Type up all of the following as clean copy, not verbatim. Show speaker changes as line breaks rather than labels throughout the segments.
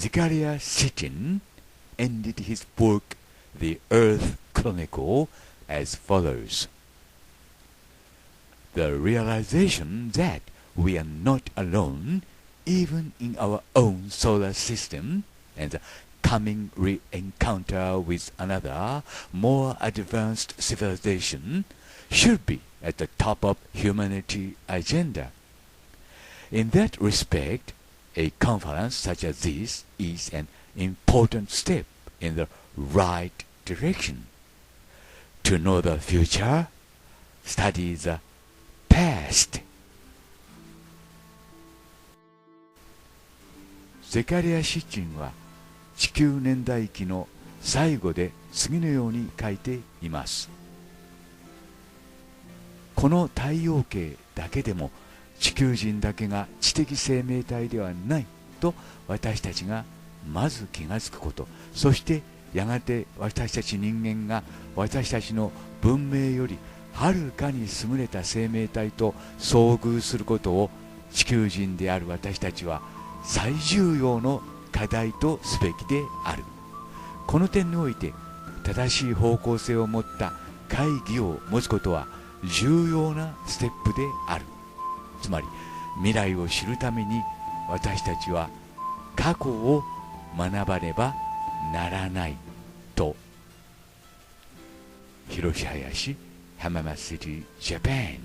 Zecharia Sitchin ended his book, The Earth Chronicle, as follows. The realization that we are not alone, even in our own solar system, and the coming re-encounter with another, more advanced civilization, should be at the top of humanity agenda. In that respect, a conference such as this is an important step in the right direction. To know the future, study the past. ゼカリア・シッチンは地球年代記の最後で次のように書いています。この太陽系だけでも地球人だけが知的生命体ではないと私たちがまず気がつくこと、そしてやがて私たち人間が私たちの文明よりはるかに優れた生命体と遭遇することを地球人である私たちは最重要の課題とすべきである。この点において正しい方向性を持った会議を持つことは重要なステップである。つまり未来を知るために私たちは過去を学ばねばならないと。Hiroshi Haya, Hamama City, Japan.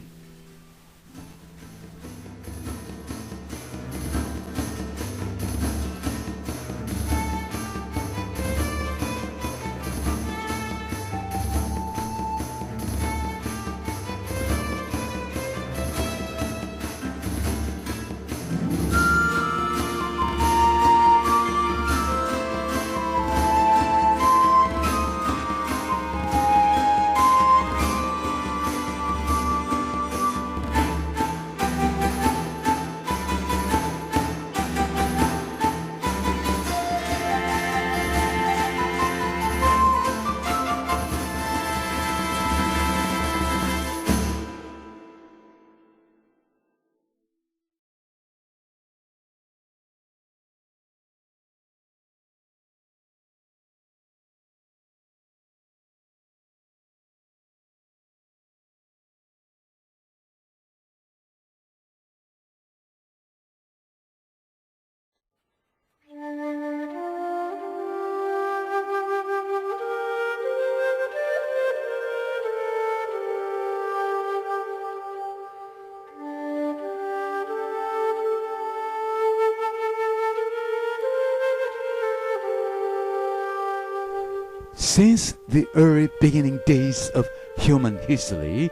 Since the early beginning days of human history,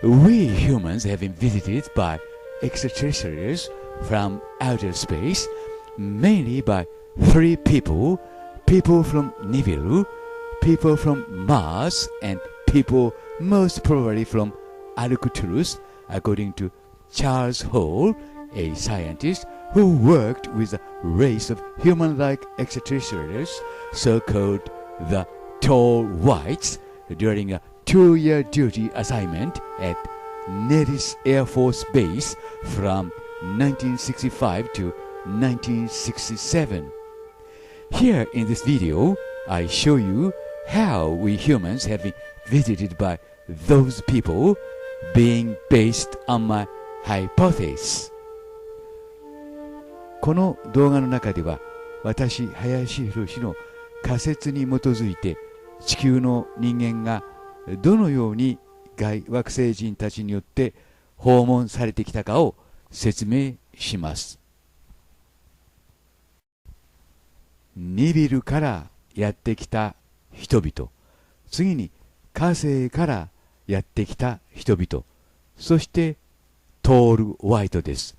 we humans have been visited by extraterrestrials from outer space, mainly by three people: people from Nibiru, people from Mars, and people most probably from Arcturus, according to Charles Hall, a scientist who worked with a race of human-like extraterrestrials, so-called the Tall Whites, during a 2-year duty assignment at Nellis Air Force Base from 1965 to 1967. Here in this video, I show you how we humans have been visited by those people, being based on my hypothesis. この動画の中では、私、林博の仮説に基づいて、地球の人間がどのように外惑星人たちによって訪問されてきたかを説明します。ニビルからやってきた人々、次に火星からやってきた人々、そしてトール・ホワイトです。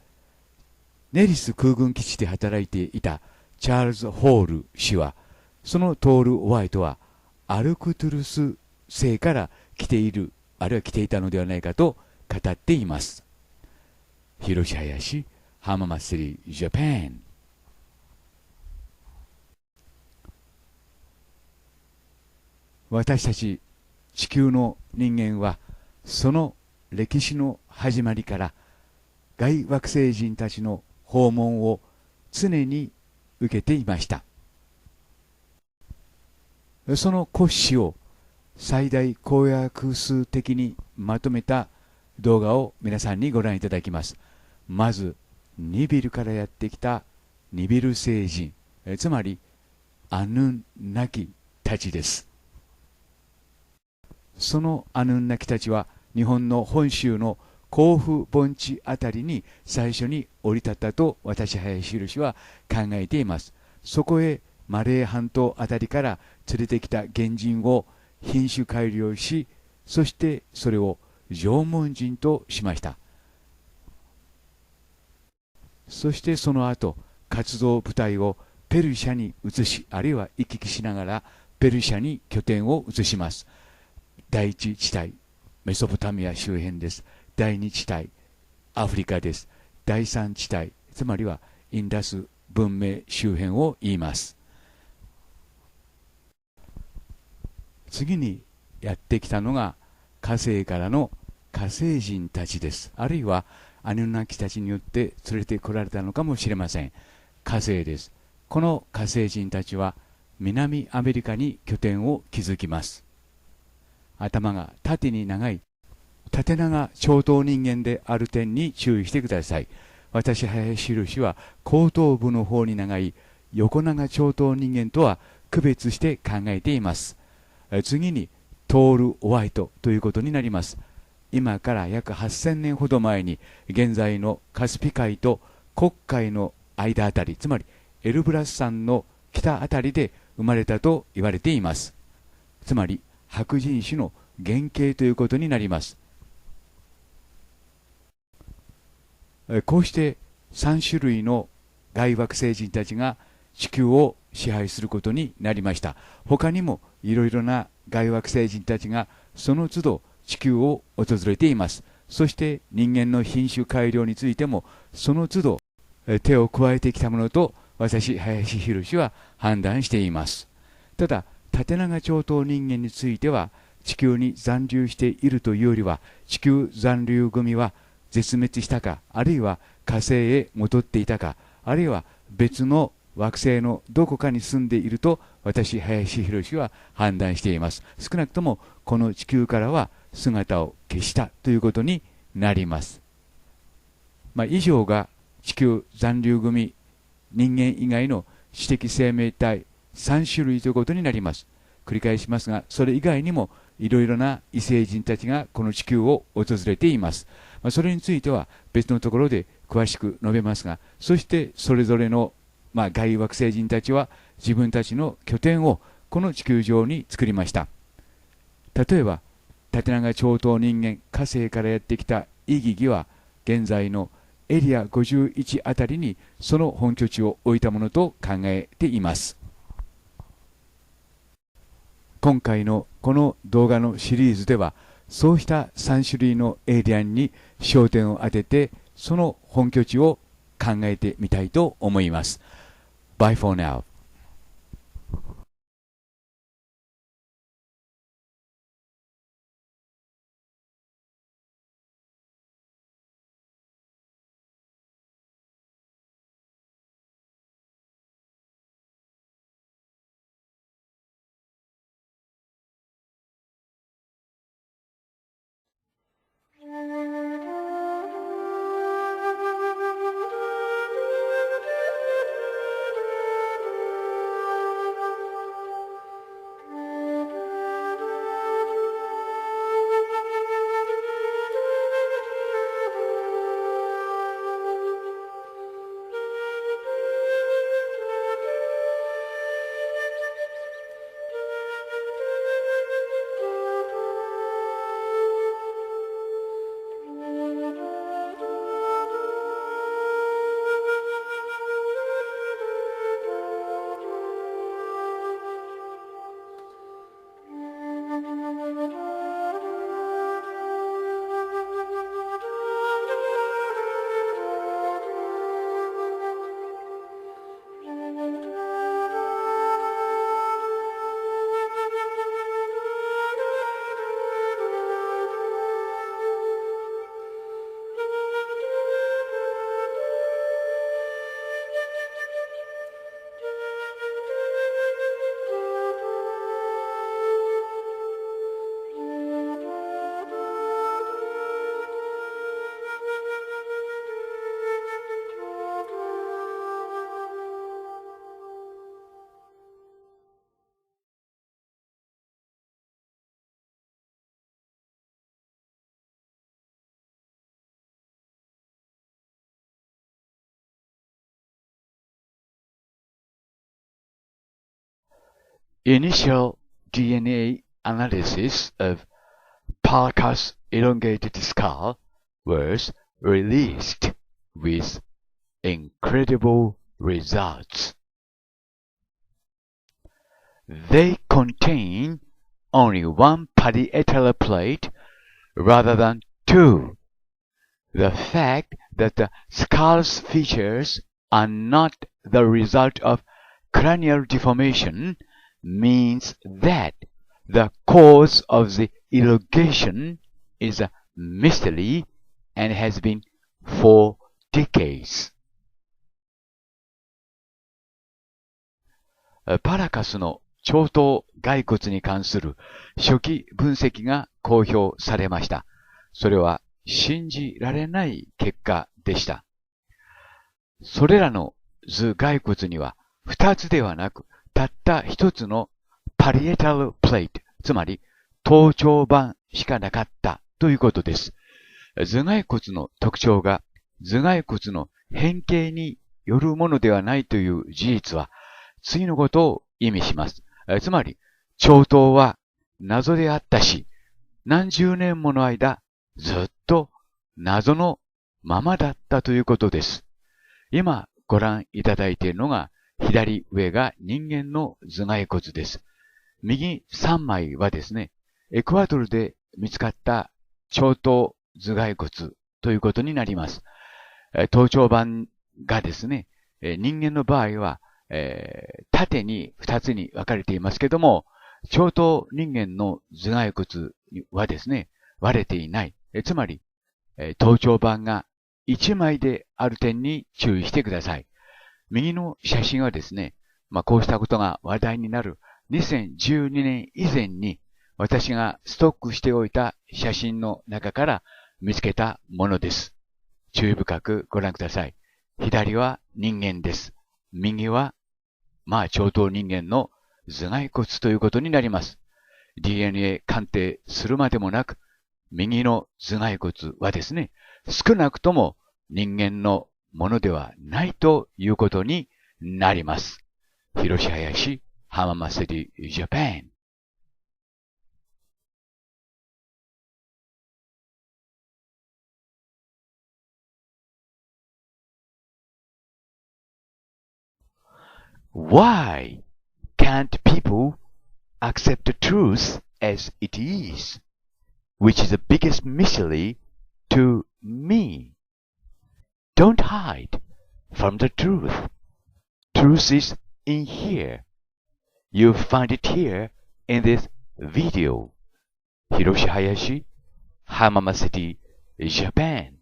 ネリス空軍基地で働いていたチャールズ・ホール氏は、そのトール・ホワイトはアルクトゥルス星から来ている、あるいは来ていたのではないかと語っています。Hiroshi Haya, Hamama City, Japan. 私たち地球の人間はその歴史の始まりから外惑星人たちの訪問を常に受けていました。その骨子を最大公約数的にまとめた動画を皆さんにご覧いただきます。まず、ニビルからやってきたニビル星人、つまりアヌンナキたちです。そのアヌンナキたちは日本の本州の甲府盆地あたりに最初に降り立ったと私林宏は考えています。そこへマレー半島あたりから連れてきた原人を品種改良し、そしてそれを縄文人としました。そしてその後、活動部隊をペルシャに移し、あるいは行き来しながらペルシャに拠点を移します。第一地帯、メソポタミア周辺です。第二地帯、アフリカです。第三地帯、つまりはインダス文明周辺を言います。次にやってきたのが火星からの火星人たちです。あるいはアヌンナキたちによって連れてこられたのかもしれません。火星です。この火星人たちは南アメリカに拠点を築きます。頭が縦に長い縦長長頭人間である点に注意してください。私林宏は後頭部の方に長い横長長頭人間とは区別して考えています。次にトール・ホワイトということになります。今から約8000年ほど前に現在のカスピ海と黒海の間あたり、つまりエルブラス山の北あたりで生まれたと言われています。つまり白人種の原型ということになります。こうして3種類の外惑星人たちが地球を支配することになりました。他にもいろいろな外惑星人たちがその都度地球を訪れています。そして人間の品種改良についてもその都度手を加えてきたものと私林宏は判断しています。ただ縦長長頭人間については地球に残留しているというよりは地球残留組は絶滅したか、あるいは火星へ戻っていたか、あるいは別の惑星のどこかに住んでいると私林宏は判断しています。少なくともこの地球からは姿を消したということになります。以上が地球残留組人間以外の知的生命体3種類ということになります。繰り返しますが、それ以外にもいろいろな異星人たちがこの地球を訪れています。それについては別のところで詳しく述べますが、そしてそれぞれの外惑星人たちは自分たちの拠点をこの地球上に作りました。例えば縦長長頭人間火星からやってきたイギギは現在のエリア51あたりにその本拠地を置いたものと考えています。今回のこの動画のシリーズではそうした3種類のエイリアンに焦点を当ててその本拠地を考えてみたいと思います。Bye for now. initial DNA analysis of Parker's elongated skull was released with incredible results. They contain only one parietal plate rather than two. The fact that the skull's features are not the result of cranial deformation means that the cause of the elongation is a mystery and has been for decades. パラカスの長頭骸骨に関する初期分析が公表されました。それは信じられない結果でした。それらの頭骸骨には2つではなく、たった1つのパリエタルプレート、つまり頭頂板しかなかったということです。頭蓋骨の特徴が頭蓋骨の変形によるものではないという事実は次のことを意味します。つまり、長頭は謎であったし、何十年もの間ずっと謎のままだったということです。今ご覧いただいているのが左上が人間の頭蓋骨です。右3枚はですね、エクアドルで見つかった長頭頭蓋骨ということになります。頭頂板がですね、人間の場合は、縦に2つに分かれていますけども、長頭人間の頭蓋骨はですね、割れていない。つまり、頭頂板が1枚である点に注意してください。右の写真はですね、こうしたことが話題になる2012年以前に私がストックしておいた写真の中から見つけたものです。注意深くご覧ください。左は人間です。右は、長頭人間の頭蓋骨ということになります。DNA 鑑定するまでもなく、右の頭蓋骨はですね、少なくとも人間のものではないということになります。Hiroshi Haya, 浜松 City, Japan. Why can't people accept the truth as it is, which is the biggest mystery to me? Don't hide from the truth. Truth is in here. You find it here in this video. Hiroshi Haya, Hamama City, Japan.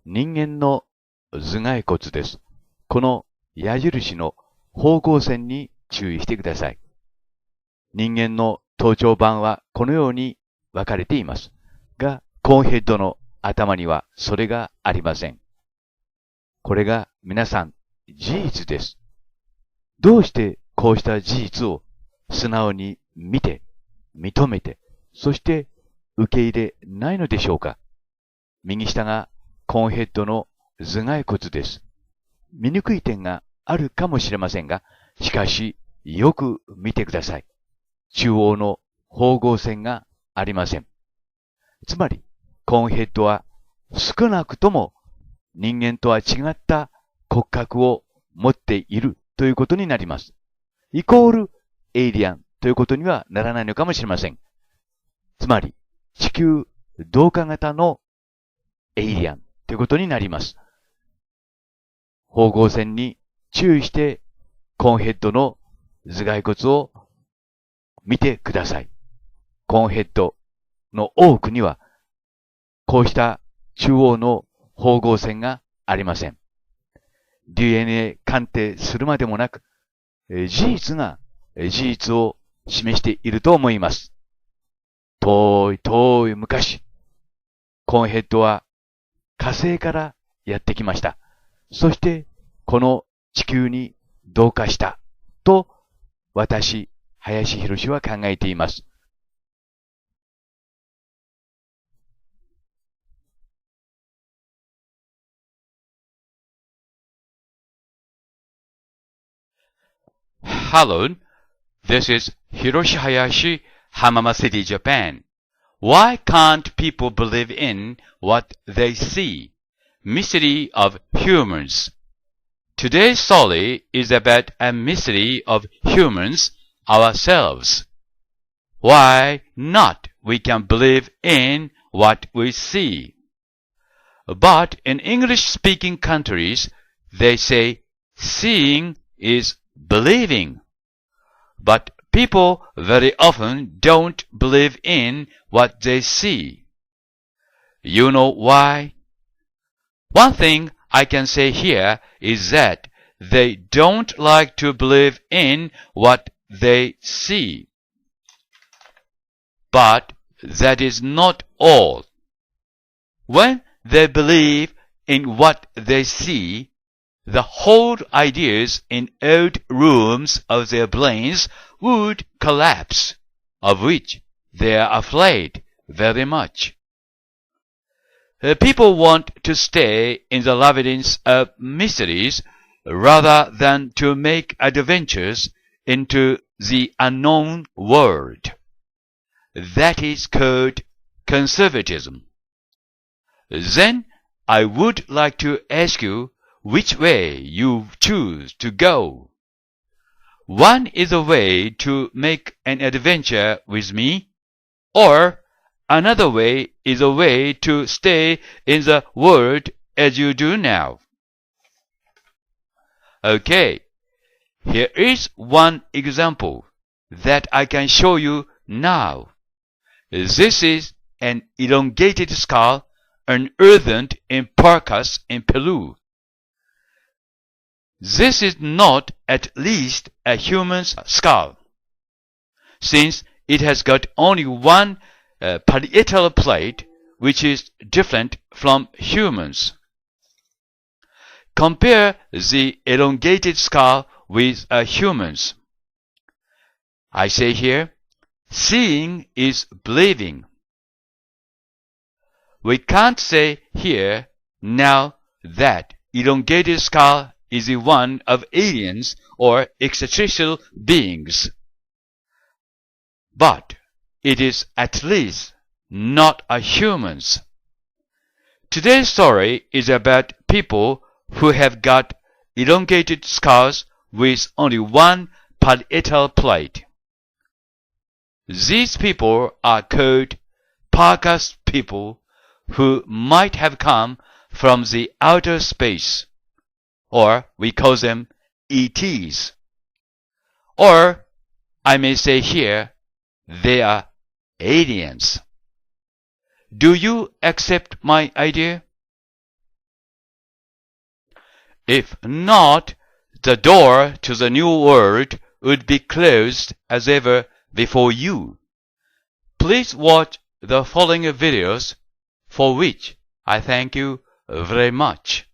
人間の頭蓋骨です。この矢印の方向線に注意してください。人間の頭頂板はこのように分かれています。が、コーンヘッドの頭にはそれがありません。これが皆さん事実です。どうしてこうした事実を素直に見て、認めて、そして受け入れないのでしょうか。右下がコーンヘッドの頭蓋骨です。見にくい点があるかもしれませんが、しかしよく見てください。中央の縫合線がありません。つまり、コーンヘッドは少なくとも人間とは違った骨格を持っているということになります。イコールエイリアンということにはならないのかもしれません。つまり、地球同化型のエイリアンということになります。縫合線に注意してコーンヘッドの頭蓋骨を見てください。コーンヘッドの多くにはこうした中央の縫合線がありません。DNA 鑑定するまでもなく、事実が事実を示していると思います。遠い昔、コーンヘッドは火星からやってきました。そして、この地球に同化したと、私、林博は考えています。Hello, this is Hiroshi Haya, Hamama City, Japan. Why can't people believe in what they see? Mystery of humans. Today's story is about a mystery of humans ourselves. Why not we can believe in what we see? But in English-speaking countries, they say seeing is believing. But people very often don't believe in what they see. You know why? One thing I can say here is that they don't like to believe in what they see. But that is not all. When they believe in what they see, the whole ideas in old rooms of their brains would collapse, of which they are afraid very much. People want to stay in the labyrinths of mysteries rather than to make adventures into the unknown world. That is called conservatism. Then I would like to ask you which way you choose to go. One is a way to make an adventure with me, or another way is a way to stay in the world as you do now. Okay, here is one example that I can show you now. This is an elongated skull unearthed in Paracas in Peru. This is not at least a human's skull, since it has got only one parietal plate, which is different from humans. Compare the elongated skull with a human's. I say here, seeing is believing. We can't say here now that elongated skull is the one of aliens or extraterrestrial beings. But it is at least not a human's. Today's story is about people who have got elongated skulls with only one parietal plate. These people are called Paracas people who might have come from the outer space, or we call them ETs. Or I may say here, they are aliens. Do you accept my idea? If not, the door to the new world would be closed as ever before you. Please watch the following videos, for which I thank you very much.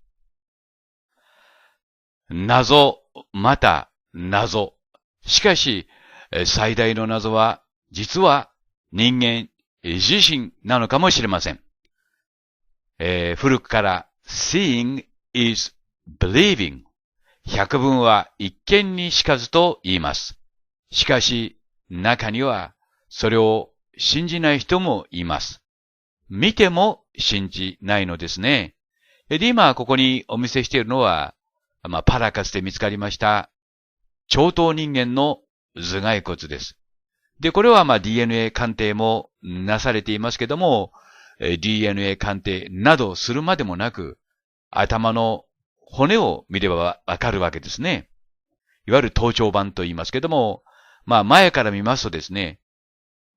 謎、また謎。しかし、最大の謎は、実は人間自身なのかもしれません。古くから seeing is believing。百聞は一見にしかずと言います。しかし、中にはそれを信じない人もいます。見ても信じないのですね。で、今ここにお見せしているのは、パラカスで見つかりました長頭人間の頭蓋骨です。で、これはDNA 鑑定もなされていますけども、DNA 鑑定などするまでもなく、頭の骨を見ればわかるわけですね。いわゆる頭頂板と言いますけども、前から見ますとですね、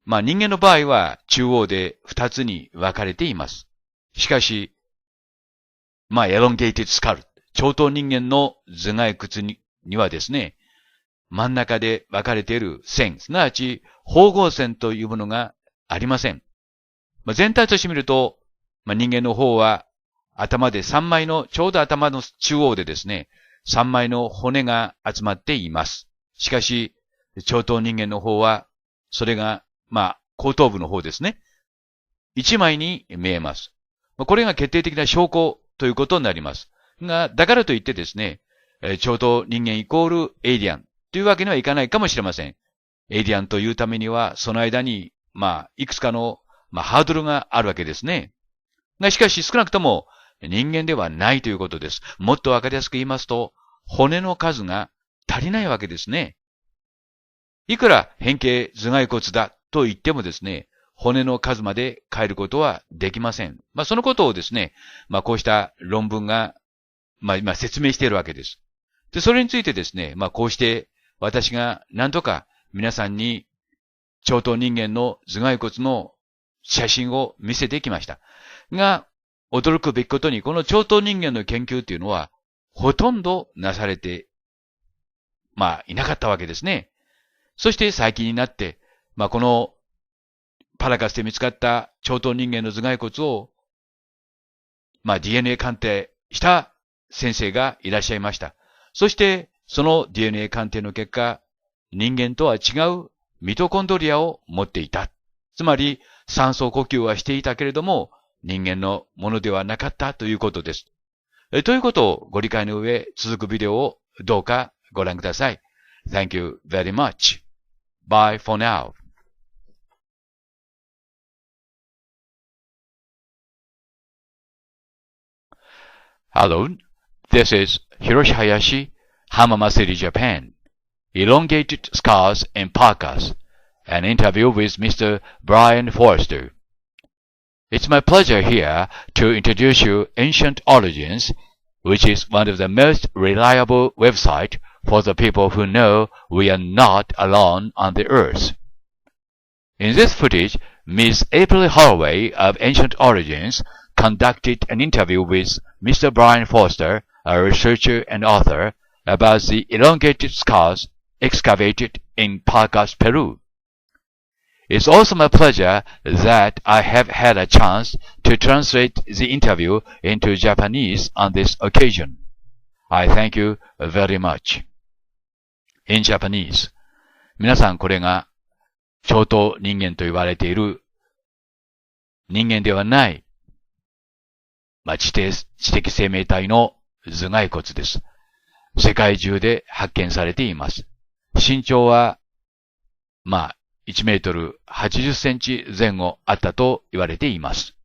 人間の場合は中央で二つに分かれています。しかし、elongated skull、長頭人間の頭蓋骨にはですね、真ん中で分かれている線、すなわち縫合線というものがありません。全体として見ると、人間の方は頭で3枚の、ちょうど頭の中央でですね、3枚の骨が集まっています。しかし、長頭人間の方は、それが、後頭部の方ですね。1枚に見えます。これが決定的な証拠ということになります。だからといってですね、長頭人間イコールエイリアン
というわけにはいかないかもしれません。エイリアンというためには、その間に、いくつかの、ハードルがあるわけですね。しかし少なくとも人間ではないということです。もっとわかりやすく言いますと、骨の数が足りないわけですね。いくら変形頭蓋骨だと言ってもですね、骨の数まで変えることはできません。そのことをですね、こうした論文が、今説明しているわけです。で、それについてですね、こうして私が何とか皆さんに超頭人間の頭蓋骨の写真を見せてきました。が、驚くべきことに、この超頭人間の研究っていうのは、ほとんどなされて、いなかったわけですね。そして最近になって、このパラカスで見つかった超頭人間の頭蓋骨を、DNA 鑑定した先生がいらっしゃいました。そして、その DNA 鑑定の結果、人間とは違うミトコンドリアを持っていた。つまり、酸素呼吸はしていたけれども、人間のものではなかったということです。ということをご理解の上、続くビデオをどうかご覧ください。Thank you very much. Bye for now. Hello, this is Hiroshi Haya, Hamama City, Japan. Elongated Scars and Parkas, an interview with Mr. Brian Forster. It's my pleasure here to introduce you Ancient Origins, which is one of the most reliable websites for the people who know we are not alone on the earth. In this footage, Ms. April Holloway of Ancient Origins conducted an interview with Mr. Brian Forster, a researcher and author, about the elongated skulls excavated in Parcas, Peru. It's also my pleasure that I have had a chance to translate the interview into Japanese on this occasion. I thank you very much. In Japanese, 皆さんこれが超頭人間と言われている人間ではない、知的生命体の頭蓋骨です。世界中で発見されています。身長は、1メートル80センチ前後あったと言われています。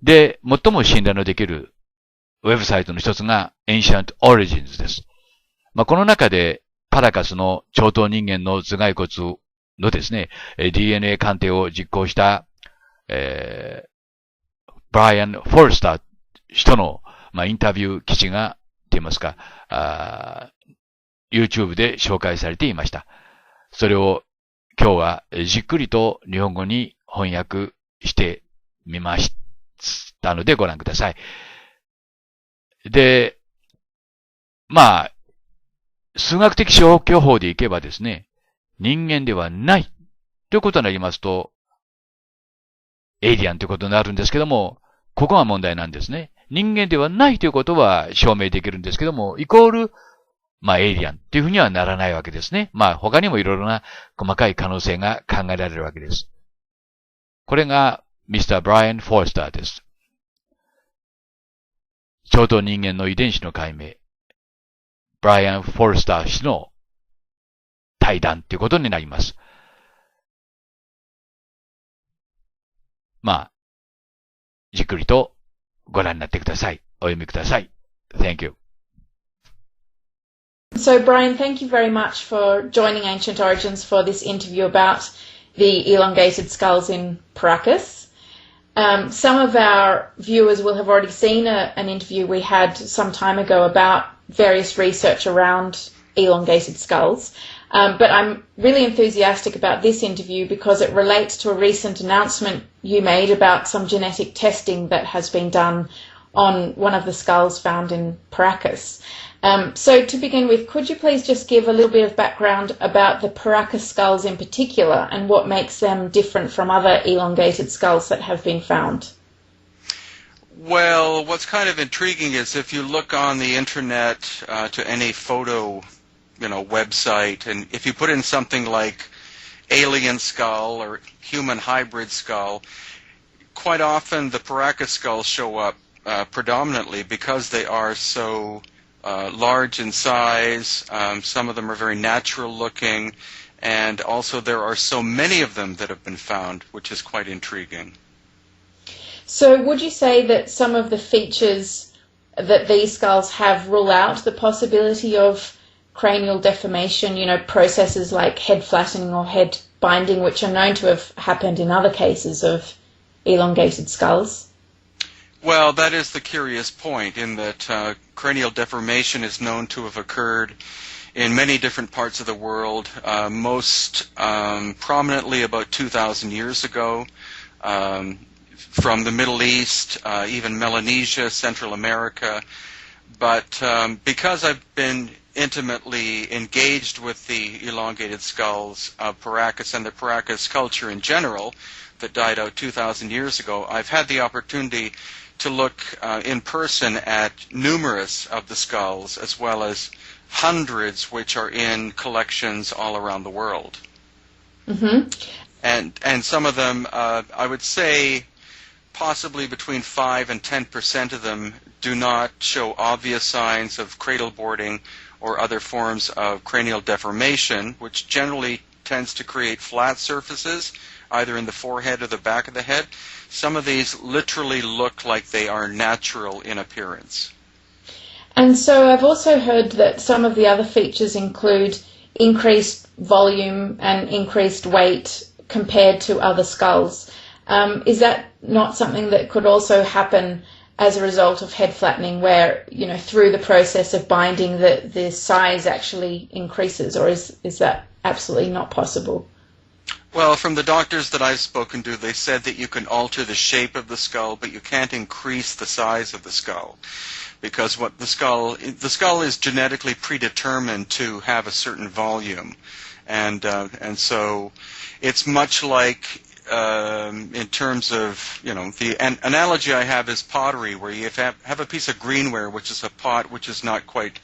で、最も信頼のできるウェブサイトの一つが Ancient Origins です。この中でパラカスの超頭人間の頭蓋骨のですね、DNA 鑑定を実行した、ブライアン・フォルスター人の、インタビュー記事が、と言いますか、YouTube で紹介されていました。それを今日はじっくりと日本語に翻訳してみましたのでご覧ください。で、数学的消去法でいけばですね、人間ではないということになりますと、エイリアンということになるんですけども、ここが問題なんですね。人間ではないということは証明できるんですけども、イコール、エイリアンっていうふうにはならないわけですね。他にもいろいろな細かい可能性が考えられるわけです。これが、Mr. Brian Forster です。超頭人間の遺伝子の解明。ブライアン・フォルスター氏の対談ということになります。じっくりとご覧になってください。お読みください。Thank you.
So, Brian, thank you very much for joining Ancient Origins for this interview about the elongated skulls in Paracas. Some of our viewers will have already seen an interview we had some time ago about various research around elongated skulls. But I'm really enthusiastic about this interview because it relates to a recent announcement you made about some genetic testing that has been done on one of the skulls found in Paracas. So to begin with, could you please just give a little bit of background about the Paracas skulls in particular and what makes them different from other elongated skulls that have been found?
Well, what's kind of intriguing is if you look on the internet to any photo, website, and if you put in something like alien skull or human hybrid skull, quite often the Paracas skulls show up predominantly because they are so large in size. Some of them are very natural looking. And also there are so many of them that have been found, which is quite intriguing.
So would you say that some of the features that these skulls have rule out the possibility of cranial deformation, processes like head flattening or head binding, which are known to have happened in other cases of elongated skulls?
Well, that is the curious point, in that cranial deformation is known to have occurred in many different parts of the world, most prominently about 2,000 years ago, from the Middle East, even Melanesia, Central America. But because I've been intimately engaged with the elongated skulls of Paracas and the Paracas culture in general that died out 2,000 years ago, I've had the opportunity to look in person at numerous of the skulls, as well as hundreds which are in collections all around the world.
Mm-hmm.
And some of them, I would say, possibly between 5 and 10% of them do not show obvious signs of cradle boarding or other forms of cranial deformation, which generally tends to create flat surfaces, either in the forehead or the back of the head. Some of these literally look like they are natural in appearance.
And so I've also heard that some of the other features include increased volume and increased weight compared to other skulls. Is that not something that could also happen as a result of head flattening, where, through the process of binding, the size actually increases, or is that absolutely not possible?
Well, from the doctors that I've spoken to, they said that you can alter the shape of the skull, but you can't increase the size of the skull, because the skull is genetically predetermined to have a certain volume, and so it's much like, in terms of, the analogy I have is pottery, where you have a piece of greenware, which is a pot which is not quite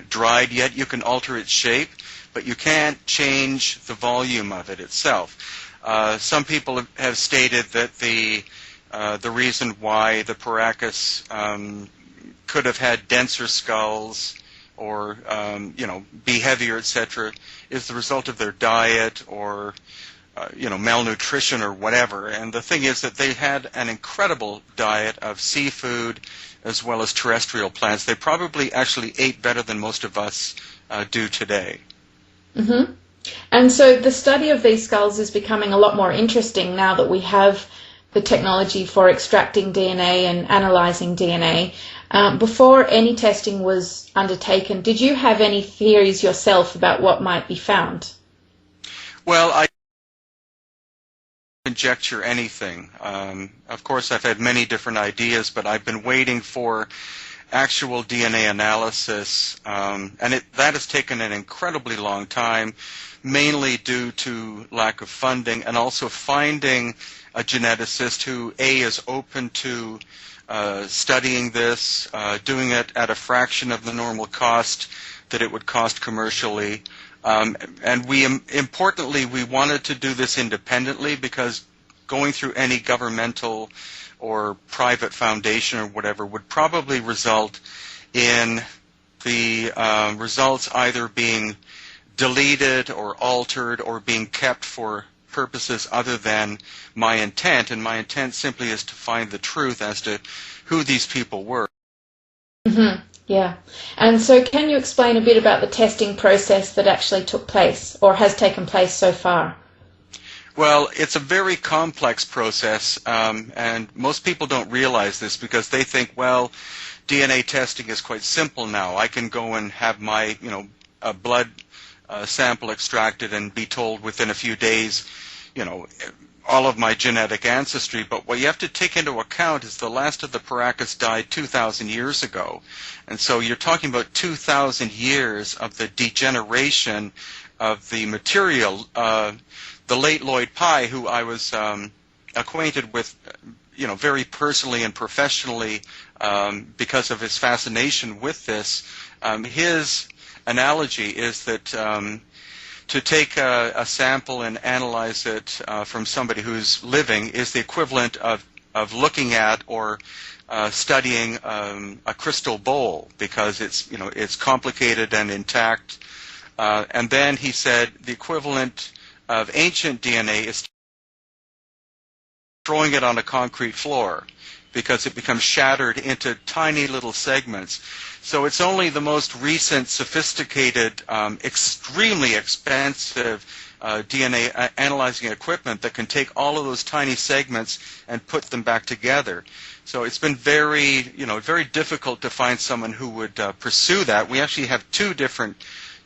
dried yet. You can alter its shape, but you can't change the volume of it itself. Some people have stated that the reason why the Paracas could have had denser skulls or be heavier, etc., is the result of their diet or malnutrition or whatever. And the thing is that they had an incredible diet of seafood as well as terrestrial plants. They probably actually ate better than most of us do today.
Mm-hmm. And so the study of these skulls is becoming a lot more interesting now that we have the technology for extracting DNA and analyzing DNA. Before any testing was undertaken, did you have any theories yourself about what might be found?
Well, I conjecture anything. Of course, I've had many different ideas, but I've been waiting for actual DNA analysis, and that has taken an incredibly long time, mainly due to lack of funding, and also finding a geneticist who, A, is open to studying this, doing it at a fraction of the normal cost that it would cost commercially. And importantly, we wanted to do this independently, because going through any governmental or private foundation or whatever would probably result in the results either being deleted or altered or being kept for purposes other than my intent. And my intent simply is to find the truth as to who these people were.
Mm-hmm. Yeah. And so can you explain a bit about the testing process that actually took place or has taken place so far?
Well, it's a very complex process, and most people don't realize this because they think, well, DNA testing is quite simple now. I can go and have my, a blood sample extracted and be told within a few days, all of my genetic ancestry. But what you have to take into account is the last of the Paracas died 2,000 years ago. And so you're talking about 2,000 years of the degeneration of the material. The late Lloyd Pye, who I was acquainted with, very personally and professionally because of his fascination with this, his analogy is that to take a sample and analyze it from somebody who's living is the equivalent of looking at or studying a crystal bowl because it's complicated and intact. And then he said the equivalent of ancient DNA is throwing it on a concrete floor because it becomes shattered into tiny little segments. So it's only the most recent, sophisticated, extremely expensive DNA analyzing equipment that can take all of those tiny segments and put them back together. So it's been very difficult to find someone who would pursue that. We actually have two different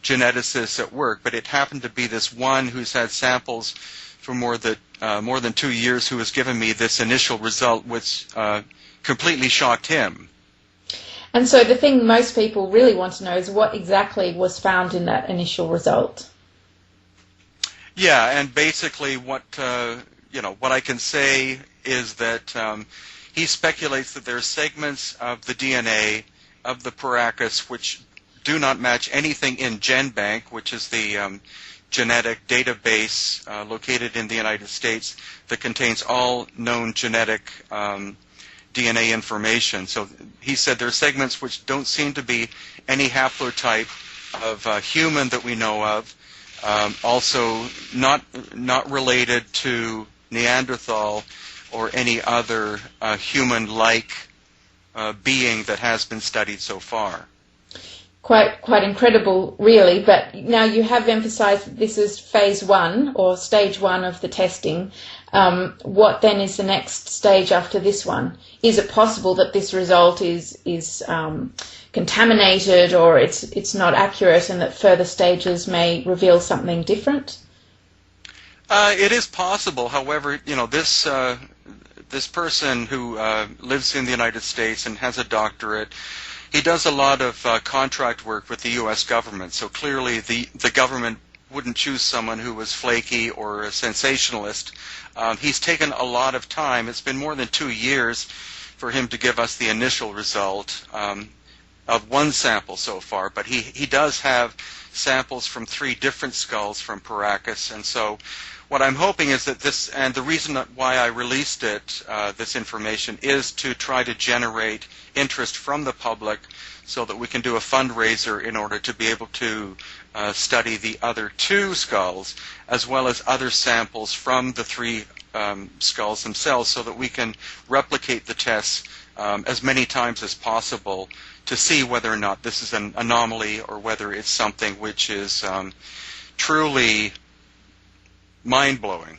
geneticists at work, but it happened to be this one who's had samples for more than 2 years who has given me this initial result, which completely shocked him.
And so the thing most people really want to know is what exactly was found in that initial result.
Yeah, and basically what I can say is that he speculates that there are segments of the DNA of the Paracus which do not match anything in GenBank, which is the genetic database located in the United States that contains all known genetic DNA information. So he said there are segments which don't seem to be any haplotype of human that we know of. Also not related to Neanderthal or any other human-like being that has been studied so far.
Quite incredible, really. But now you have emphasised that this is phase 1 or stage 1 of the testing. What then is the next stage after this one? Is it possible that this result is contaminated or it's not accurate, and that further stages may reveal something different?
It is possible. However, this person who lives in the United States and has a doctorate, he does a lot of contract work with the U.S. government. So clearly, the government wouldn't choose someone who was flaky or a sensationalist. He's taken a lot of time. It's been more than 2 years for him to give us the initial result of one sample so far. But he does have samples from 3 different skulls from Paracus. And so what I'm hoping is that this, and the reason why I released it, this information, is to try to generate interest from the public so that we can do a fundraiser in order to be able to study the other 2 skulls as well as other samples from the 3 skulls themselves so that we can replicate the tests as many times as possible to see whether or not this is an anomaly or whether it's something which is truly mind-blowing,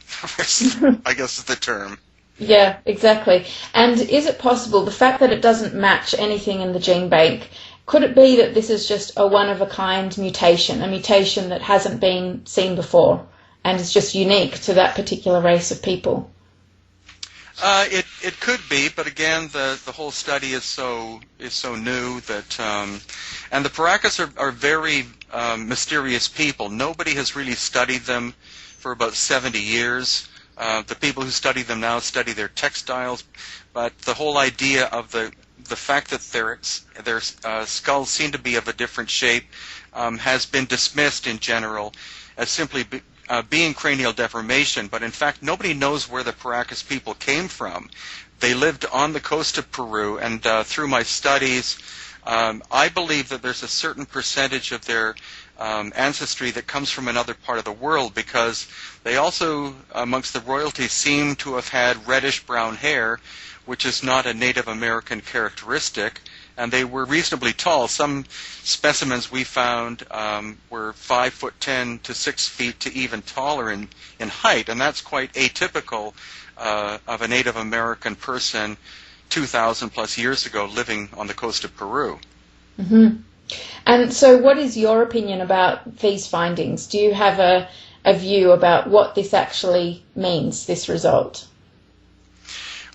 I guess is the term.
Yeah, exactly. And is it possible, the fact that it doesn't match anything in the gene bank, could it be that this is just a one-of-a-kind mutation, a mutation that hasn't been seen before and is just unique to that particular race of people?
It could be, but again, the whole study is so new that, and the Paracus are very mysterious people. Nobody has really studied them for about 70 years. The people who study them now study their textiles, but the whole idea of the fact that their skulls seem to be of a different shape has been dismissed in general as simply being cranial deformation. But in fact, nobody knows where the Paracus people came from. They lived on the coast of Peru, and through my studies, I believe that there's a certain percentage of their ancestry that comes from another part of the world, because they also, amongst the royalty, seem to have had reddish-brown hair, which is not a Native American characteristic, and they were reasonably tall. Some specimens we found were 5'10" to 6 feet to even taller in height, and that's quite atypical of a Native American person 2,000 plus years ago living on the coast of Peru.
Mm-hmm. And so what is your opinion about these findings? Do you have a view about what this actually means, this result?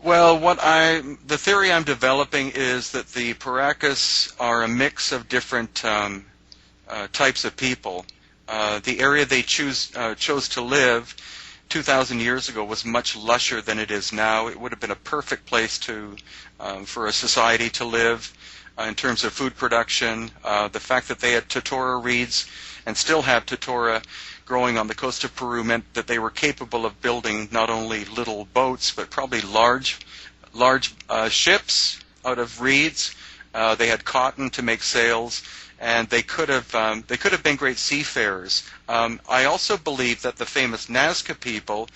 Well, the theory I'm developing is that the Paracus are a mix of different types of people. The area they chose to live 2,000 years ago was much lusher than it is now. It would have been a perfect place for a society to live in terms of food production. The fact that they had totora reeds and still have totora growing on the coast of Peru meant that they were capable of building not only little boats but probably large large ships out of reeds. They had cotton to make sails, and they could have been great seafarers. I also believe that the famous Nazca people,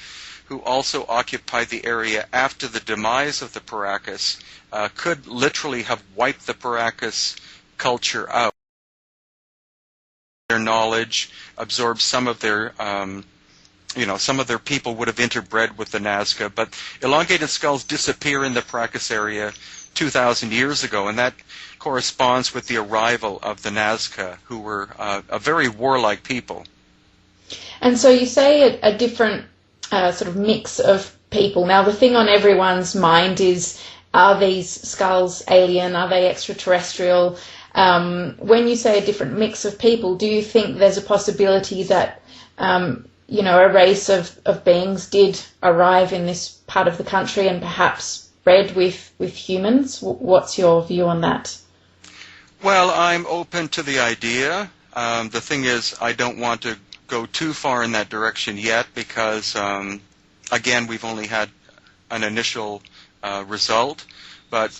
who also occupied the area after the demise of the Paracas, could literally have wiped the Paracas culture out. Their knowledge, absorbed some of their some of their people would have interbred with the Nazca, but elongated skulls disappear in the Paracas area 2,000 years ago, and that corresponds with the arrival of the Nazca, who were a very warlike people.
And so you say a different sort of mix of people. Now, the thing on everyone's mind is, are these skulls alien? Are they extraterrestrial? When you say a different mix of people, do you think there's a possibility that a race of beings did arrive in this part of the country and perhaps bred with humans? What's your view on that?
Well, I'm open to the idea. The thing is, I don't want to go too far in that direction yet because, again, we've only had an initial result. But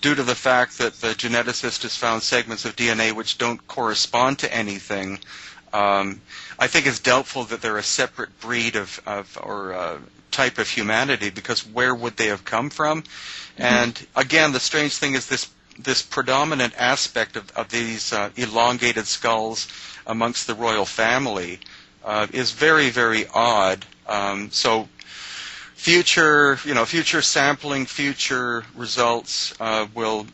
due to the fact that the geneticist has found segments of DNA which don't correspond to anything, I think it's doubtful that they're a separate breed or type of humanity, because where would they have come from? Mm-hmm. And again, the strange thing is this predominant aspect of these elongated skulls amongst the royal family is very, very odd. So future sampling, future results will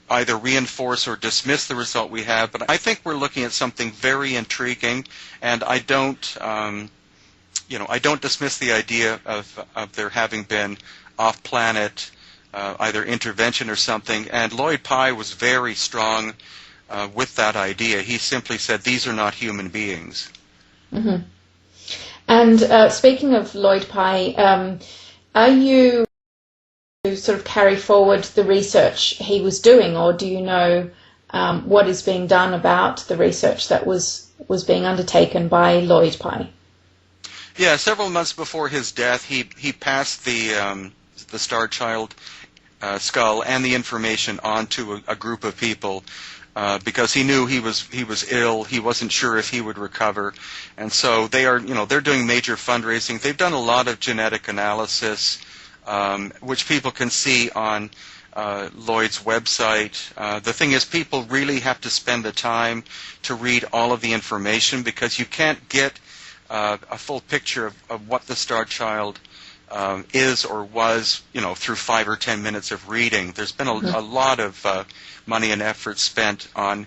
either reinforce or dismiss the result we have. But I think we're looking at something very intriguing, and I don't dismiss the idea of there having been off-planet either intervention or something. And Lloyd Pye was very strong with that idea. He simply said, these are not human beings.
Mm-hmm. And speaking of Lloyd Pye, are you sort of carry forward the research he was doing, or do you know what is being done about the research that was being undertaken by Lloyd Pye?
Yeah, several months before his death, he passed the Star Child skull and the information on to a group of people because he knew he was ill. He wasn't sure if he would recover, and so they're doing major fundraising. They've done a lot of genetic analysis, which people can see on Lloyd's website. The thing is, people really have to spend the time to read all of the information, because you can't get a full picture of what the Star Child is or was, through 5 or 10 minutes of reading. There's been a lot of money and effort spent on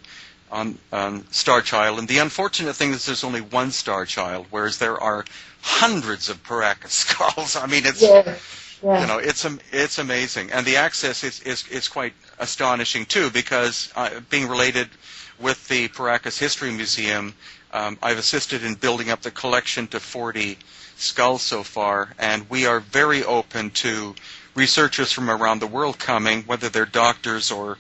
Star Child, and the unfortunate thing is there's only one Star Child, whereas there are hundreds of Paracas skulls. I mean, it's it's amazing, and the access is quite astonishing too, because being related with the Paracas History Museum, I've assisted in building up the collection to 40 skulls so far, and we are very open to researchers from around the world coming, whether they're doctors or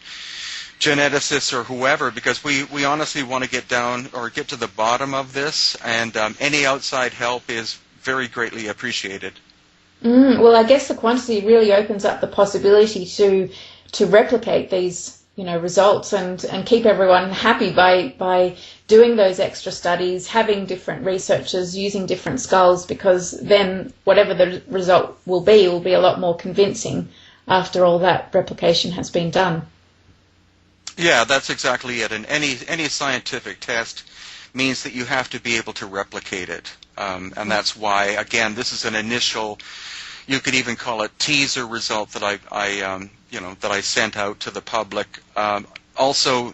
geneticists or whoever, because we honestly want to get down or get to the bottom of this, and any outside help is very greatly appreciated.
Well, I guess the quantity really opens up the possibility to replicate these results and keep everyone happy by doing those extra studies, having different researchers using different skulls, because then whatever the result will be a lot more convincing after all that replication has been done.
Yeah, that's exactly it. And any scientific test means that you have to be able to replicate it. And that's why, again, this is an initial, you could even call it teaser result that I sent out to the public. Also,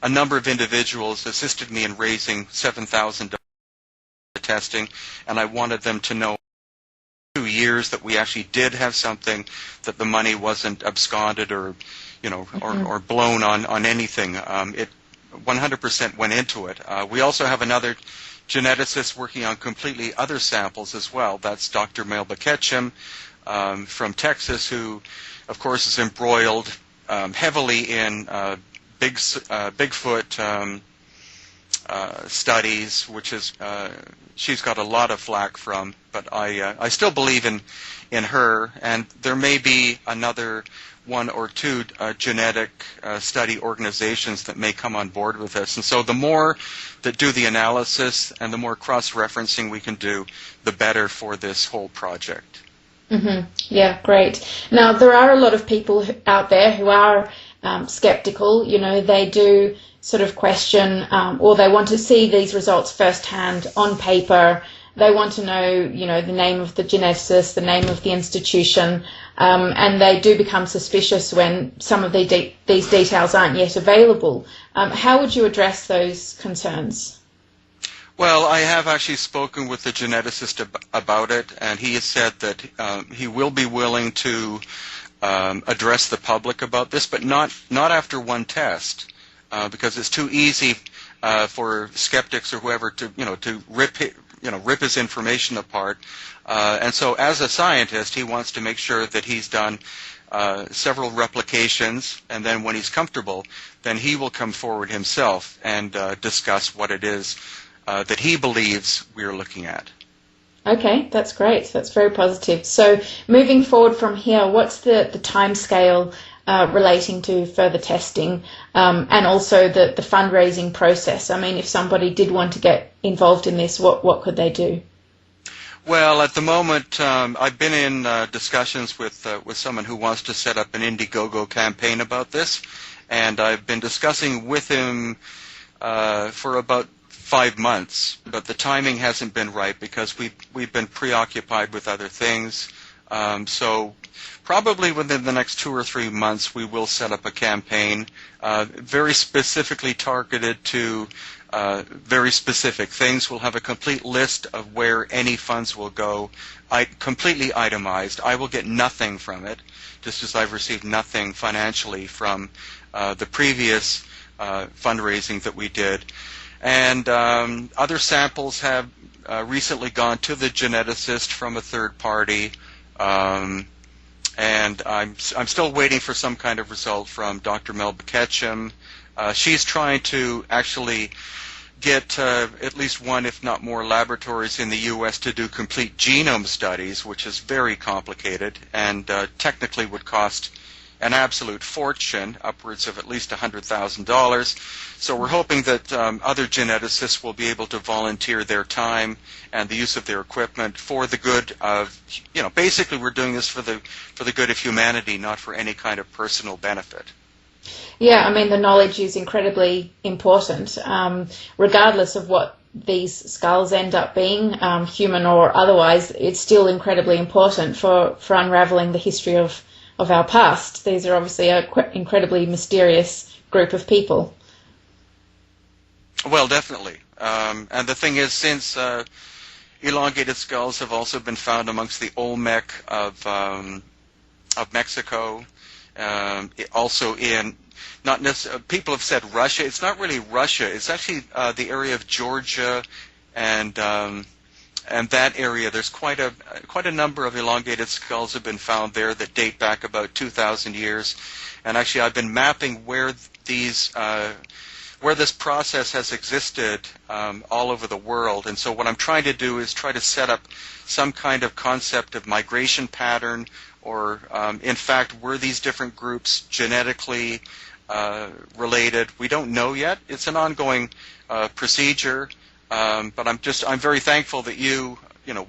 a number of individuals assisted me in raising $7,000 testing, and I wanted them to know 2 years that we actually did have something, that the money wasn't absconded or or blown on anything. It 100% went into it. We also have another geneticist working on completely other samples as well. That's Dr. Melba Ketchum from Texas, who, of course, is embroiled heavily in Bigfoot studies, which is she's got a lot of flack from, but I still believe in her, and there may be another one or two genetic study organizations that may come on board with this. And so the more that do the analysis and the more cross-referencing we can do, the better for this whole project.
Mm-hmm. Yeah, great. Now, there are a lot of people out there who are skeptical. You know, they do sort of question or they want to see these results firsthand on paper. They want to know, you know, the name of the geneticist, the name of the institution, and they do become suspicious when some of these details aren't yet available. How would you address those concerns?
Well, I have actually spoken with the geneticist about it, and he has said that he will be willing to address the public about this, but not after one test, because it's too easy for skeptics or whoever to rip his information apart. And so, as a scientist, he wants to make sure that he's done several replications, and then when he's comfortable, then he will come forward himself and discuss what it is that he believes we're looking at.
Okay, that's great. That's very positive. So moving forward from here, what's the time scale relating to further testing and also the fundraising process? I mean, if somebody did want to get involved in this, what could they do?
Well, at the moment, I've been in discussions with someone who wants to set up an Indiegogo campaign about this, and I've been discussing with him for about 5 months, but the timing hasn't been right because we've been preoccupied with other things. So probably within the next 2 or 3 months, we will set up a campaign very specifically targeted to very specific things. We'll have a complete list of where any funds will go, completely itemized. I will get nothing from it, just as I've received nothing financially from the previous fundraising that we did. And other samples have recently gone to the geneticist from a third party, and I'm still waiting for some kind of result from Dr. Melba Ketchum. She's trying to actually get at least one, if not more, laboratories in the U.S. to do complete genome studies, which is very complicated and technically would cost an absolute fortune, upwards of at least $100,000. So we're hoping that other geneticists will be able to volunteer their time and the use of their equipment for the good of, basically we're doing this for the good of humanity, not for any kind of personal benefit.
Yeah, I mean, the knowledge is incredibly important, regardless of what these skulls end up being, human or otherwise. It's still incredibly important for unraveling the history of our past. These are obviously an incredibly mysterious group of people.
Well, definitely. And the thing is, since elongated skulls have also been found amongst the Olmec of Mexico, also in, not necessarily, people have said Russia. It's not really Russia. It's actually the area of Georgia and that area. There's quite a number of elongated skulls have been found there that date back about 2,000 years. And actually, I've been mapping where this process has existed all over the world. And so what I'm trying to do is try to set up some kind of concept of migration pattern, or in fact, were these different groups genetically related? We don't know yet. It's an ongoing procedure. But I'm very thankful that you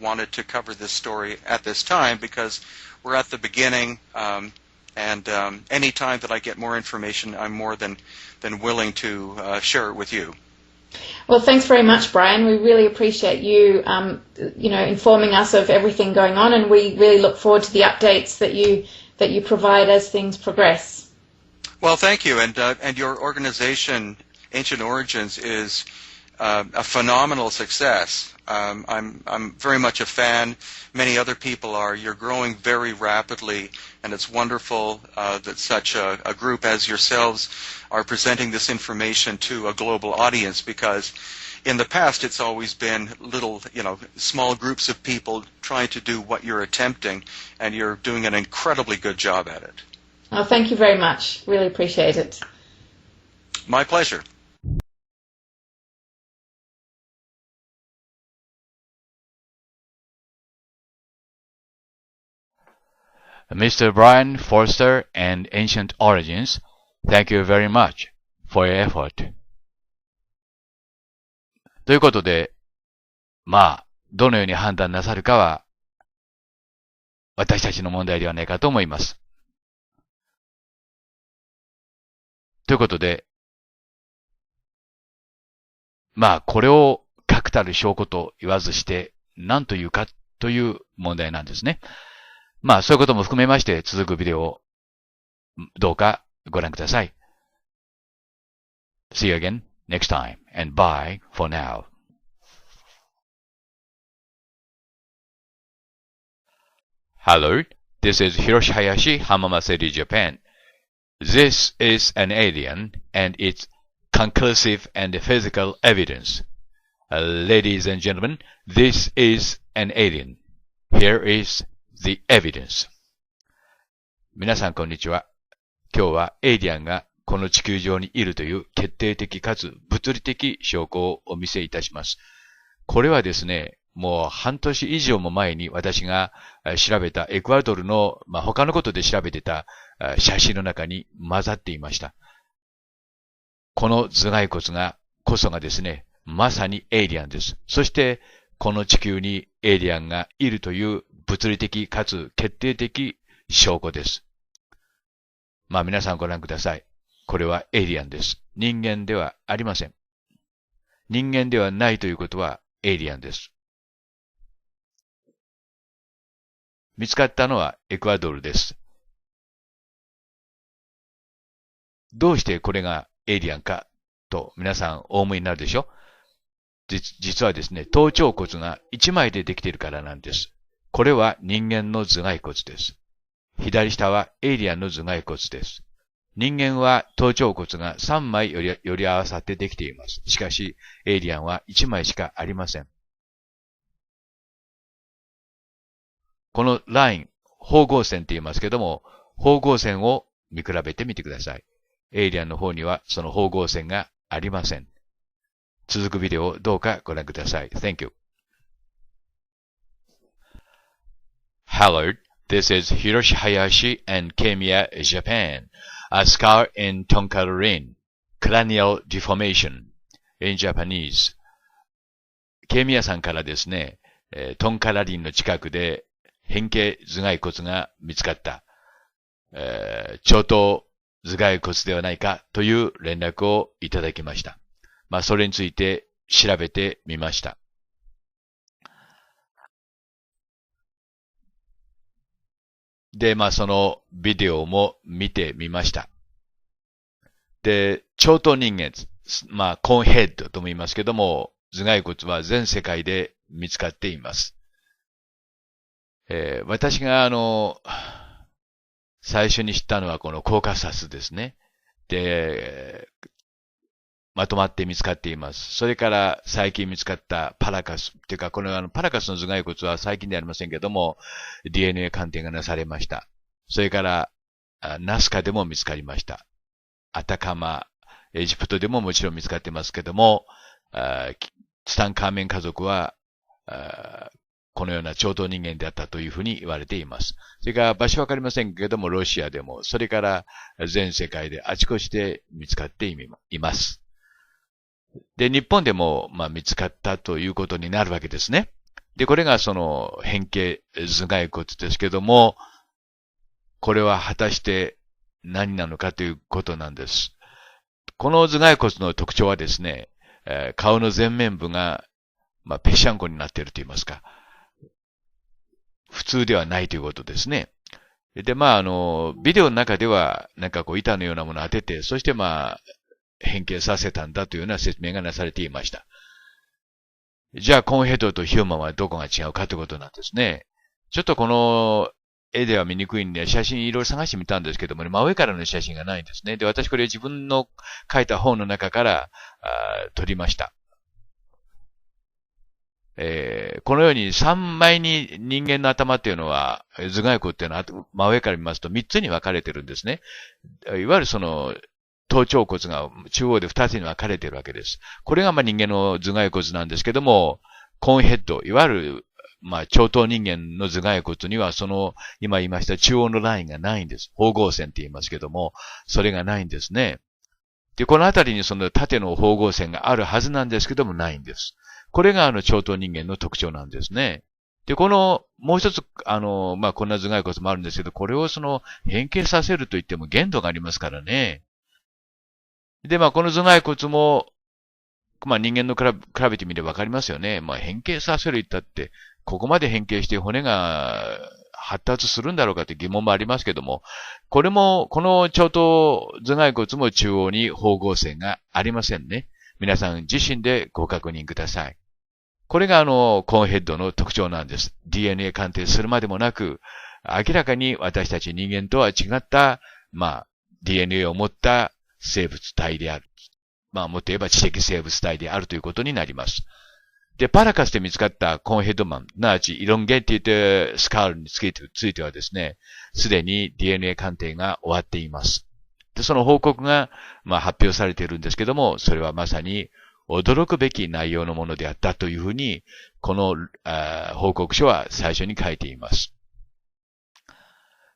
wanted to cover this story at this time, because we're at the beginning, and any time that I get more information, I'm more than willing to share it with you.
Well, thanks very much, Brian. We really appreciate you, informing us of everything going on, and we really look forward to the updates that you provide as things progress.
Well, thank you, and your organization, Ancient Origins, is a phenomenal success. I'm very much a fan. Many other people are. You're growing very rapidly, and it's wonderful that such a group as yourselves are presenting this information to a global audience, because in the past it's always been little, small groups of people trying to do what you're attempting, and you're doing an incredibly good job at it.
Well, thank you very much. Really appreciate it.
My pleasure.
Mr. Brian Forster and Ancient Origins, thank you very much for your effort. ということで、どのように判断なさるかは、私たちの問題ではないかと思います。ということで、これを確たる証拠と言わずして、何というかという問題なんですね。そういうことも含めまして、続くビデオをどうかご覧ください。See you again next time, and bye for now. Hello, this is Hiroshi Haya, Hamama City, Japan. This is an alien, and it's conclusive and physical evidence. Ladies and gentlemen, this is an alien. Here is the evidence. 皆さんこんにちは。今日はエイリアンがこの地球上にいるという決定的かつ物理的証拠をお見せいたします。これはですね、もう半年以上も前に私が調べたエクアドルの、他のことで調べてた写真の中に混ざっていました。この頭蓋骨こそがですね、まさにエイリアンです。そして、この地球にエイリアンがいるという物理的かつ決定的証拠です。皆さんご覧ください。これはエイリアンです。人間ではありません。人間ではないということはエイリアンです。見つかったのはエクアドルです。どうしてこれがエイリアンかと皆さんお思いになるでしょ？実はですね、頭頂骨が1枚でできているからなんです。これは人間の頭蓋骨です。左下はエイリアンの頭蓋骨です。人間は頭頂骨が3枚より合わさってできています。しかし、エイリアンは1枚しかありません。このライン、縫合線って言いますけども、縫合線を見比べてみてください。エイリアンの方にはその縫合線がありません。続くビデオをどうかご覧ください。Thank you. Hello, this is Hiroshi Haya and Kemiya, Japan. A scar in Tonkarin, cranial deformation in Japanese. ケミヤさんからですね、トンカラリンの近くで変形頭蓋骨が見つかった。長頭頭蓋骨ではないかという連絡をいただきました。それについて調べてみました。で、そのビデオも見てみました。で、長頭人間、コーンヘッドとも言いますけども、頭蓋骨は全世界で見つかっています。私が最初に知ったのはこのコーカサスですね。で、まとまって見つかっています。それから最近見つかったパラカス。っていうか、このパラカスの頭蓋骨は最近ではありませんけども、DNA 鑑定がなされました。それから、ナスカでも見つかりました。アタカマ、エジプトでももちろん見つかってますけども、ツタンカーメン家族は、このような長頭人間であったというふうに言われています。それから場所わかりませんけども、ロシアでも、それから全世界であちこちで見つかっています。で、日本でも、見つかったということになるわけですね。で、これがその変形頭蓋骨ですけども、これは果たして何なのかということなんです。この頭蓋骨の特徴はですね、顔の前面部が、ぺしゃんこになっていると言いますか、普通ではないということですね。で、ビデオの中では、板のようなものを当てて、そして変形させたんだというような説明がなされていました。じゃあ、コーンヘッドとヒューマンはどこが違うかということなんですね。ちょっとこの絵では見にくいんで、写真いろいろ探してみたんですけどもね、真上からの写真がないんですね。で、私これ自分の書いた本の中から撮りました。このように3枚に人間の頭っていうのは、頭蓋骨っていうのは真上から見ますと3つに分かれてるんですね。いわゆるその、頭頂骨が中央で2つに分かれているわけです。これが人間の頭蓋骨なんですけども、コーンヘッド、いわゆる長頭人間の頭蓋骨には今言いました中央のラインがないんです。縫合線って言いますけども、それがないんですね。で、このあたりに縦の縫合線があるはずなんですけども、ないんです。これが長頭人間の特徴なんですね。で、もう一つ、こんな頭蓋骨もあるんですけど、これを変形させると言っても限度がありますからね。で、この頭蓋骨も、人間の比べてみればわかりますよね。変形させる言ったって、ここまで変形して骨が発達するんだろうかって疑問もありますけども、この長頭頭蓋骨も中央に縫合線がありませんね。皆さん自身でご確認ください。これがコーンヘッドの特徴なんです。DNA 鑑定するまでもなく、明らかに私たち人間とは違った、DNA を持った生物体である。もっと言えば知的生物体であるということになります。で、パラカスで見つかったコーンヘッドマン、なわち、イロンゲーティッドスカールについてはですね、すでに DNA 鑑定が終わっています。で、その報告が、発表されているんですけども、それはまさに驚くべき内容のものであったというふうに、この報告書は最初に書いています。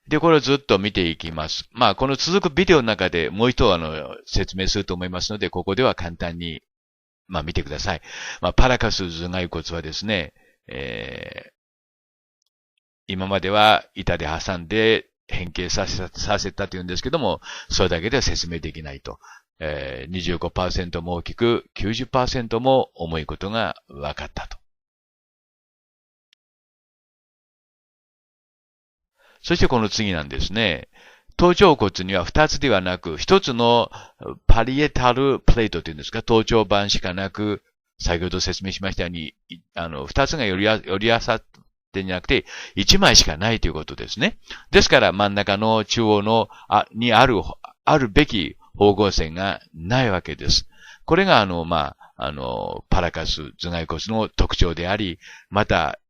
で、これをずっと見ていきます。この続くビデオの中でもう一度説明すると思いますので、ここでは簡単に見てください。パラカス頭蓋骨はですね、今までは板で挟んで変形させたというんですけども、それだけでは説明できないと。25% も大きく 90% も重いことが分かったと。そしてこの次なんですね。頭頂骨には2つではなく、1つのパリエタルプレートというんですか、頭頂板しかなく、先ほど説明しましたように、2つが寄り合わさってじゃなくて、1枚しかないということですね。ですから真ん中の中央にあるべき縫合線がないわけです。これがパラカス頭蓋骨の特徴であり、また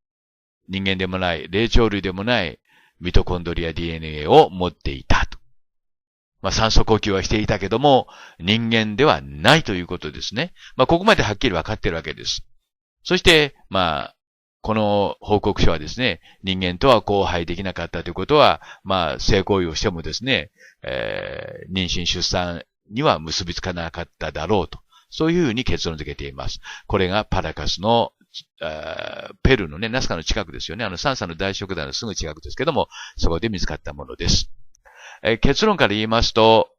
人間でもない、霊長類でもないミトコンドリア DNA を持っていたと。酸素呼吸はしていたけども、人間ではないということですね。ここまではっきり分かっているわけです。そして、この報告書はですね、人間とは交配できなかったということは、性行為をしてもですね、妊娠出産には結びつかなかっただろうと。そういうふうに結論付けています。これがパラカスのペルーのね、ナスカの近くですよね。サンサの大食団のすぐ近くですけども、そこで見つかったものです。結論から言いますと、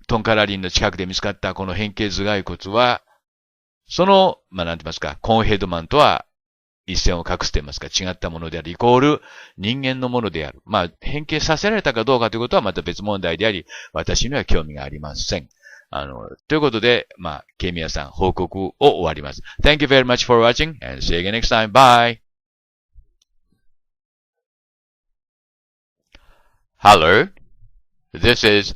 トンカラリンの近くで見つかったこの変形頭蓋骨は、なんて言いますか、コーンヘッドマンとは一線を画すと言いますか、違ったものである、イコール人間のものである。変形させられたかどうかということはまた別問題であり、私には興味がありません。ということで、ケイミヤさん、報告を終わります。Thank you very much for watching and see you again next time. Bye! Hello, this is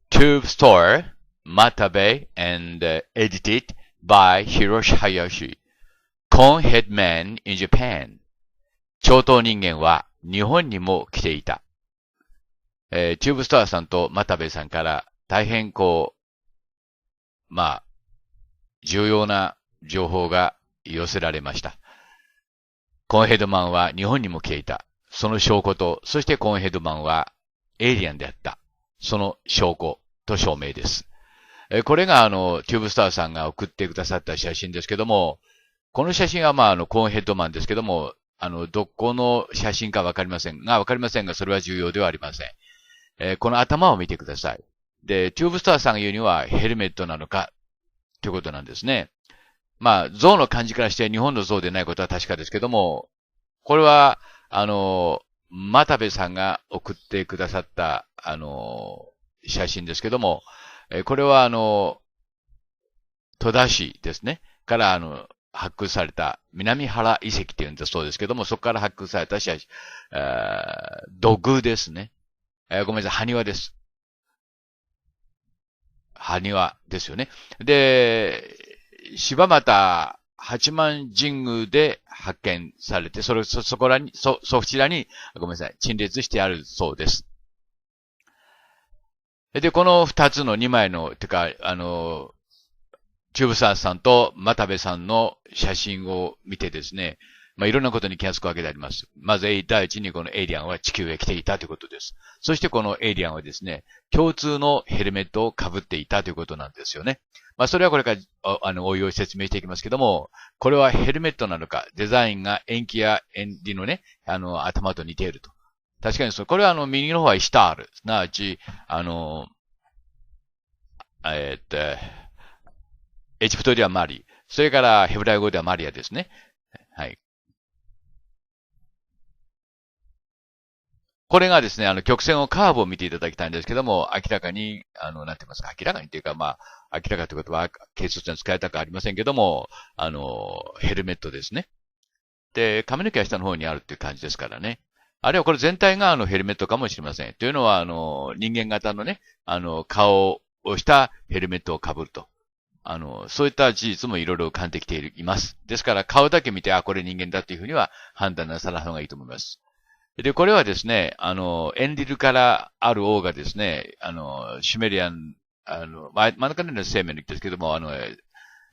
Tube Store, Matabe and edited by Hiroshi Haya, Conehead Man in Japan. 長頭人間は日本にも来ていた。チューブストアさんと又部さんから大変重要な情報が寄せられました。コーンヘッドマンは日本にも来ていた。その証拠と、そしてコーンヘッドマンはエイリアンであった。その証拠と証明です。これがテューブスターさんが送ってくださった写真ですけども、この写真はコーンヘッドマンですけども、どこの写真かわかりませんが、それは重要ではありません。この頭を見てください。で、テューブスターさんが言うにはヘルメットなのか、ということなんですね。象の感じからして日本の象でないことは確かですけども、これは、又部さんが送ってくださった、写真ですけども、これは戸田市ですね。から発掘された南原遺跡っていうんだそうですけども、そこから発掘された土偶ですね。ごめんなさい、埴輪です。埴輪ですよね。で、柴又八幡神宮で発見されて、そちらに、ごめんなさい、陳列してあるそうです。で、この二つの二枚の、てか、チューブサースさんと又部さんの写真を見てですね、いろんなことに気がつくわけであります。まず第一にこのエイリアンは地球へ来ていたということです。そしてこのエイリアンはですね、共通のヘルメットを被っていたということなんですよね。それはこれからおいおい説明していきますけども、これはヘルメットなのか、デザインが延期や円利のね、頭と似ていると。確かにこれは右の方はイシュタール。すなわち、エジプトではマリ。それからヘブライ語ではマリアですね。はい。これがですね、曲線をカーブを見ていただきたいんですけども、明らかに、なんて言いますか、明らかにというか、明らかということは、軽率に使いたくありませんけども、ヘルメットですね。で、髪の毛は下の方にあるっていう感じですからね。あるいはこれ全体がヘルメットかもしれません。というのは、人間型のね、顔をしたヘルメットを被ると。そういった事実もいろいろ感じてきています。ですから、顔だけ見て、これ人間だっていうふうには判断なさらない方がいいと思います。で、これはですね、エンリルからある王がですね、シュメリアン、真ん中の生命の言ってですけども、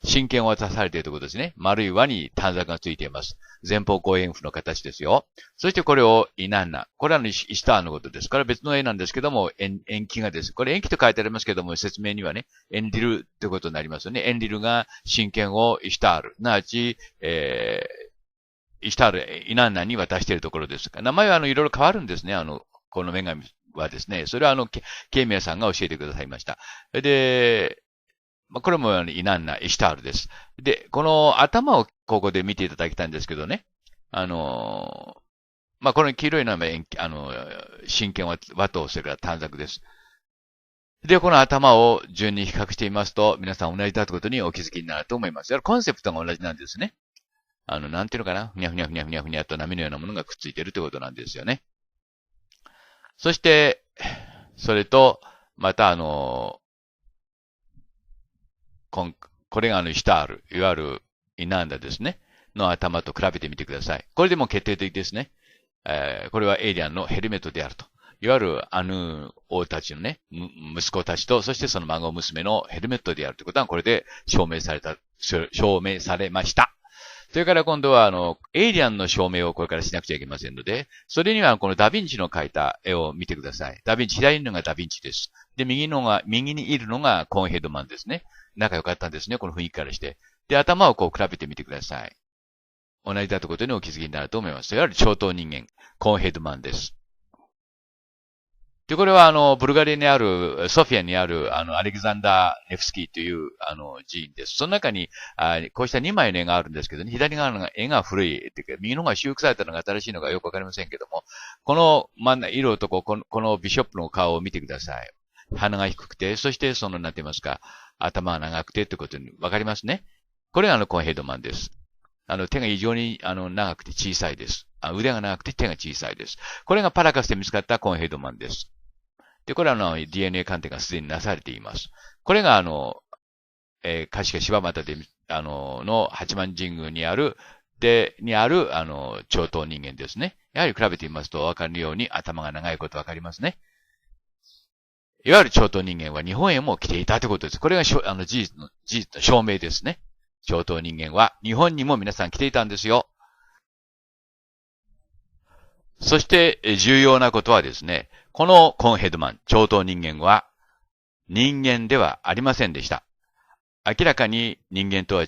神剣を渡されているところですね。丸い輪に短冊がついています。前方後円符の形ですよ。そしてこれをイナンナ。これはイシュターのことです。これは別の絵なんですけども、延期がです。これ延期と書いてありますけども、説明にはね、エンリルということになりますよね。エンリルが神剣をイシュタール。なわち、イシュタール、イナンナに渡しているところです。名前はいろいろ変わるんですね。この女神はですね。それはケイミヤさんが教えてくださいました。で、これもイナンナ、イシュタールです。で、この頭をここで見ていただきたいんですけどね。この黄色いのは、神剣は和刀、それから短冊です。で、この頭を順に比較してみますと、皆さん同じだということにお気づきになると思います。コンセプトが同じなんですね。なんていうのかな、ふにゃふにゃふにゃふにゃふにゃと波のようなものがくっついているということなんですよね。そして、それと、またこれがイシュタール、いわゆるイナンダですね、の頭と比べてみてください。これでも決定的ですね。これはエイリアンのヘルメットであると。いわゆる王たちのね、息子たちと、そしてその孫娘のヘルメットであるということは、これで証明されました。それから今度は、エイリアンの証明をこれからしなくちゃいけませんので、それにはこのダヴィンチの描いた絵を見てください。左のがダヴィンチです。で、右にいるのがコーンヘッドマンですね。仲良かったんですね、この雰囲気からして。で、頭をこう比べてみてください。同じだということにお気づきになると思います。いわゆる超等人間、コーンヘッドマンです。で、これはブルガリアにある、ソフィアにある、アレキザンダー・ネフスキーという、寺院です。その中に、こうした2枚の絵があるんですけどね、左側の絵が古い、右の方が修復されたのが新しいのがよくわかりませんけども、この色とこのビショップの顔を見てください。鼻が低くて、そしてなんて言いますか、頭が長くてということにわかりますね。これがコーンヘッドマンです。手が異常に長くて小さいです。腕が長くて手が小さいです。これがパラカスで見つかったコーンヘッドマンです。で、これはDNA 鑑定がすでになされています。これが確か柴又で、の八幡神宮にある、超等人間ですね。やはり比べてみますとわかるように頭が長いことわかりますね。いわゆる超等人間は日本へも来ていたということです。これが事実の証明ですね。超等人間は日本にも皆さん来ていたんですよ。そして、重要なことはですね、このコーンヘッドマン、超等人間は人間ではありませんでした。明らかに人間とは違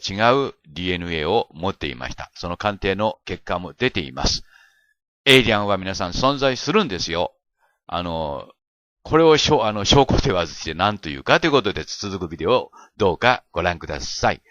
う DNA を持っていました。その鑑定の結果も出ています。エイリアンは皆さん存在するんですよ。これを証拠手はずして何というかということで続くビデオをどうかご覧ください。